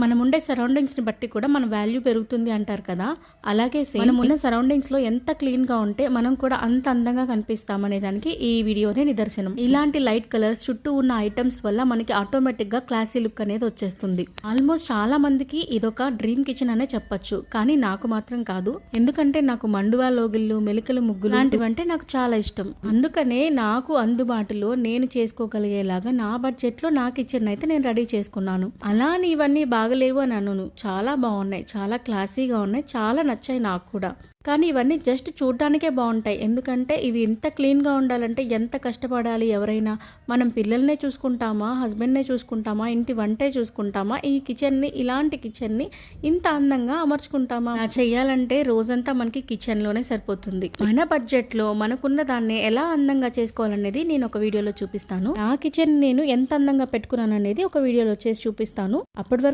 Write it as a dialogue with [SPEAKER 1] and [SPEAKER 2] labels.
[SPEAKER 1] మనం ఉండే సరౌండింగ్స్ని బట్టి కూడా మన వాల్యూ పెరుగుతుంది అంటారు కదా. అలాగే మనం ఉన్న సరౌండింగ్స్లో ఎంత క్లీన్గా ఉంటే మనం కూడా అంత అందంగా కనిపిస్తామనే దానికి ఈ వీడియోనే నిదర్శనం. ఇలాంటి లైట్ కలర్స్ చుట్టూ ఉన్న ఐటమ్స్ వల్ల మనకి ఆటోమేటిక్గా క్లాసీ లుక్ అనేది వచ్చేస్తుంది. ఆల్మోస్ట్ చాలా మందికి ఇదొక డ్రీమ్ కిచెన్ అనే చెప్పొచ్చు, కానీ నాకు మాత్రం కాదు. ఎందుకంటే నాకు మండువా లోగిళ్ళు, మెలికలు ముగ్గులు లాంటివంటే నాకు చాలా ఇష్టం. అందుకనే నాకు అందుబాటులో నేను చేసుకోగలిగేలాగా నా బడ్జెట్లో నా కిచెన్ అయితే నేను రెడీ చేసుకున్నాను. అలా ఇవన్నీ బాగలేవు అని అనను, చాలా బాగున్నాయి, చాలా క్లాసీగా ఉన్నాయి, చాలా నచ్చాయి నాకు కూడా. కానీ ఇవన్నీ జస్ట్ చూడడానికే బాగుంటాయి. ఎందుకంటే ఇవి ఎంత క్లీన్గా ఉండాలంటే ఎంత కష్టపడాలి. ఎవరైనా మనం పిల్లల్నే చూసుకుంటామా, హస్బెండ్నే చూసుకుంటామా, ఇంటి వంటే చూసుకుంటామా, ఈ కిచెన్ని, ఇలాంటి కిచెన్ని ఇంత అందంగా అమర్చుకుంటామా? అలా చేయాలంటే రోజంతా మనకి కిచెన్లోనే సరిపోతుంది. మన బడ్జెట్లో మనకున్న దాన్ని ఎలా అందంగా చేసుకోవాలనేది నేను ఒక వీడియోలో చూపిస్తాను. నా కిచెన్ నేను ఎంత అందంగా పెట్టుకున్నాను అనేది ఒక వీడియోలో చేసి చూపిస్తాను. అప్పటి